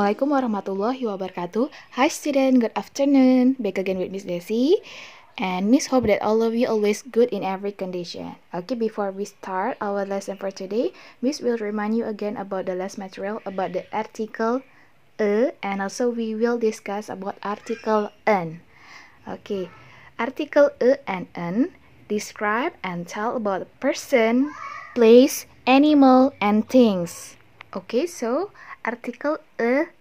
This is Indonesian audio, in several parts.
Assalamualaikum warahmatullahi wabarakatuh. Hi student, good afternoon. Back again with Miss Desi. And Miss hope that all of you always good in every condition. Okay, before we start our lesson for today, Miss will remind you again about the last material about the article and also we will discuss about article an. Okay, article and an describe and tell about a person, place, animal, and things. Okay, so artikel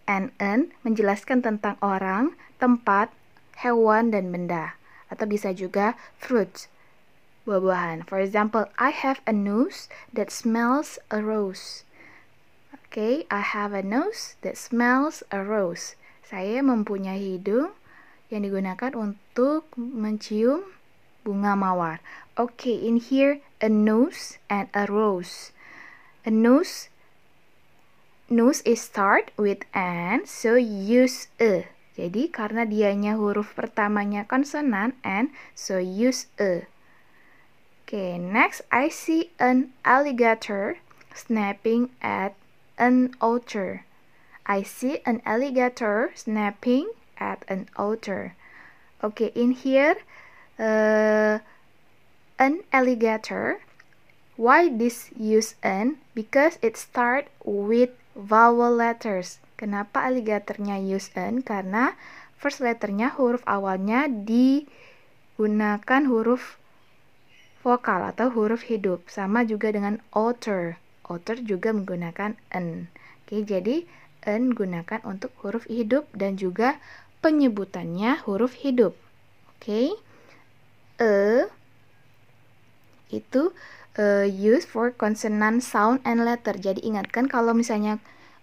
and an menjelaskan tentang orang, tempat, hewan, dan benda. Atau bisa juga fruits, buah-buahan. For example, I have a nose that smells a rose. Okay, I have a nose that smells a rose. Saya mempunyai hidung yang digunakan untuk mencium bunga mawar. Okay, in here, a nose and a rose. A nose is start with an, so use a. Jadi karena dianya huruf pertamanya konsonan and, so use a. Okay, next I see an alligator snapping at an otter. I see an alligator snapping at an otter. Okay, in here an alligator. Why this use an? Because it start with vowel letters. Kenapa alligatornya use an? Karena first letternya, huruf awalnya digunakan huruf vokal atau huruf hidup. Sama juga dengan otter. Otter juga menggunakan an. Oke, jadi an gunakan untuk huruf hidup dan juga penyebutannya huruf hidup. Oke. Itu use for consonant, sound, and letter. Jadi ingatkan kalau misalnya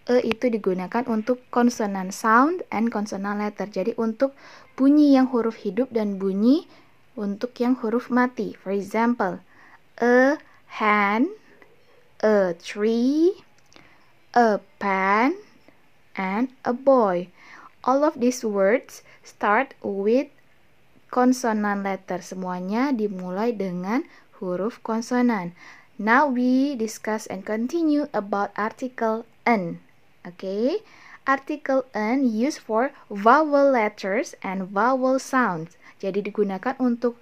itu digunakan untuk consonant sound and consonant letter. Jadi untuk bunyi yang huruf hidup dan bunyi untuk yang huruf mati. For example, a hand, a tree, a pen, and a boy. All of these words start with consonant letter. Semuanya dimulai dengan huruf konsonan. Now we discuss and continue about article an. Okay, article an used for vowel letters and vowel sounds. Jadi digunakan untuk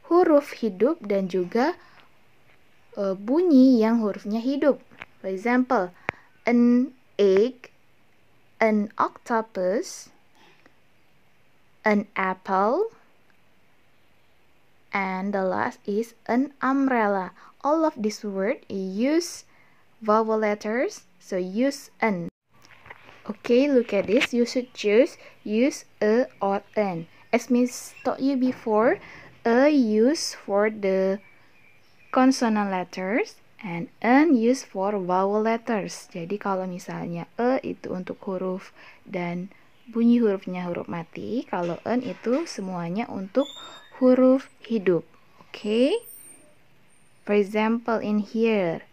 huruf hidup dan juga bunyi yang hurufnya hidup. For example, an egg, an octopus, an apple, and the last is an umbrella. All of these words use vowel letters, so use an. Okay, look at this. You should choose use a or an. As Miss taught you before, a use for the consonant letters and an use for vowel letters. Jadi kalau misalnya a itu untuk huruf dan bunyi hurufnya huruf mati, kalau an itu semuanya untuk huruf hidup. Okay? For example, in here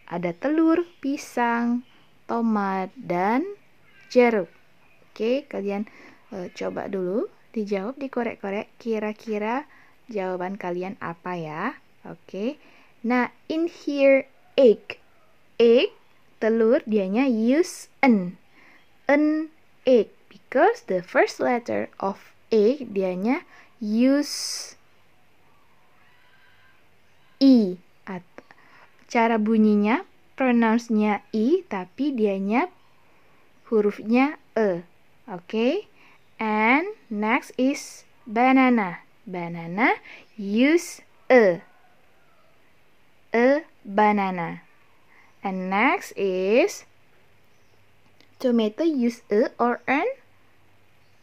ada telur, pisang, tomat, dan jeruk. Okay, kalian coba dulu dijawab, dikorek-korek kira-kira jawaban kalian apa ya. Okay. Nah, in here egg. Egg, telur, dianya use an. An egg because the first letter of egg dianya use i. Cara bunyinya, pronounce-nya i, tapi dianya hurufnya e. Okay? And next is banana. Banana use a. A banana. And next is tomato use a or an?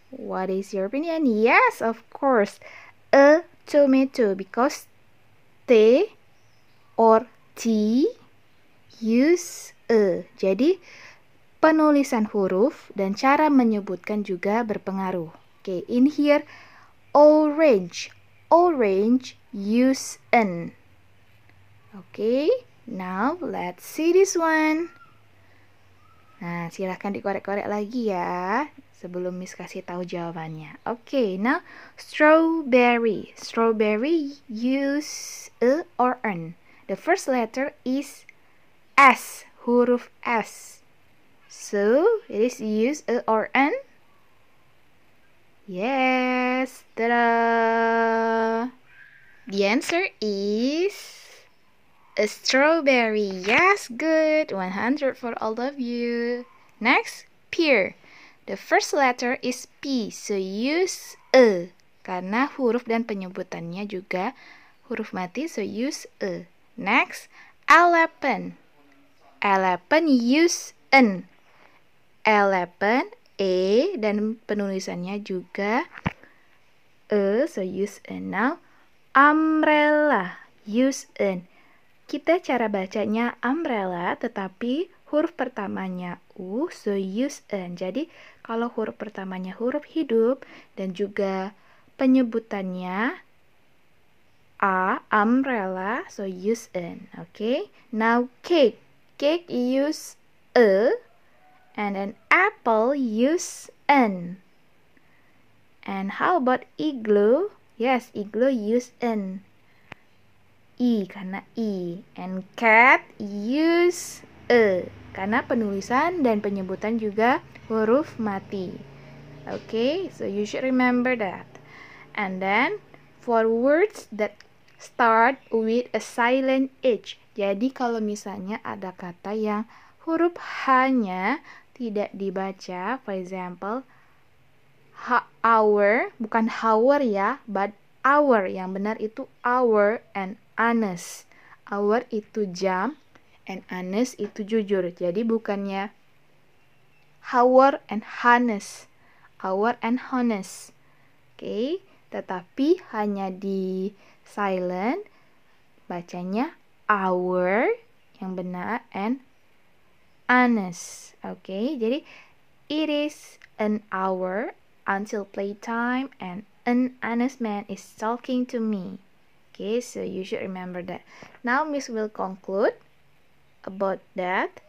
What is your opinion? Yes, of course. A tomato because T or T use a. Jadi penulisan huruf dan cara menyebutkan juga berpengaruh. Okay, in here orange. Orange use an. Okay, now let's see this one. Nah, silahkan dikorek-korek lagi ya sebelum Miss kasih tahu jawabannya. Okay, now strawberry. Strawberry use a or an. The first letter is S, huruf S. So, it is use a or an? Yes. Ta-da! The answer is a strawberry. Yes, good. 100 for all of you. Next, pear. The first letter is P, so use a. Karena huruf dan penyebutannya juga huruf mati, so use a. Next, 11. 11 use an. 11 dan penulisannya juga so use an. Now, umbrella use an. Kita cara bacanya umbrella, tetapi huruf pertamanya U, so use an. Jadi, kalau huruf pertamanya huruf hidup dan juga penyebutannya A, umbrella, so use an. Okay? Now, cake. Cake use a, and then apple use an. And how about igloo? Yes, igloo use an. I karena I, and cat use a karena penulisan dan penyebutan juga huruf mati. Okay, so you should remember that. And then for words that start with a silent H. Jadi kalau misalnya ada kata yang huruf H-nya tidak dibaca, for example hour, bukan hour ya, but hour. Yang benar itu hour and honest. Hour itu jam, and honest itu jujur. Jadi bukannya hour and honest. Hour and honest. Oke, tetapi hanya di silent, bacanya hour yang benar and honest. Oke, jadi it is an hour until playtime and an honest man is talking to me. Okay, so you should remember that. Now Miss will conclude about that.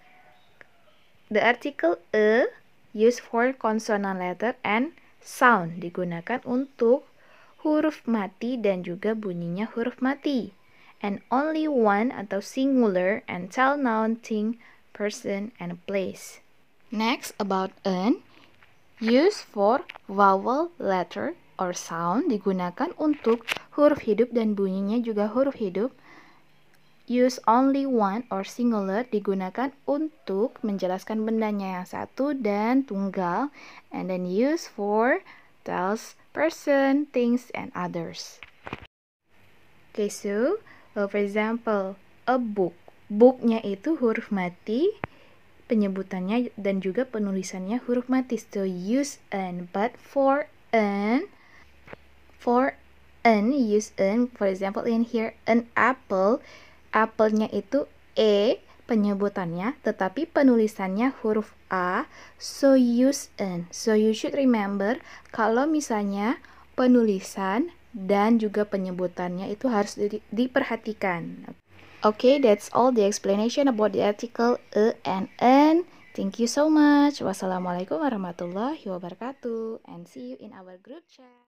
The article a used for consonant letter and sound digunakan untuk huruf mati dan juga bunyinya huruf mati. And only one atau singular and tell noun, thing, person, and place. Next about an used for vowel letter or sound digunakan untuk huruf hidup dan bunyinya juga huruf hidup. Use only one or singular digunakan untuk menjelaskan bendanya yang satu dan tunggal. And then use for tells person, things, and others. Okay, so for example, a book. Booknya itu huruf mati, penyebutannya dan juga penulisannya huruf mati. So use an, but for an use an. For example, in here an apple. Apple-nya itu penyebutannya, tetapi penulisannya huruf A, so use an. So you should remember kalau misalnya penulisan dan juga penyebutannya itu harus diperhatikan. Okay, that's all the explanation about the article a and an. Thank you so much. Wassalamualaikum warahmatullahi wabarakatuh, and see you in our group chat.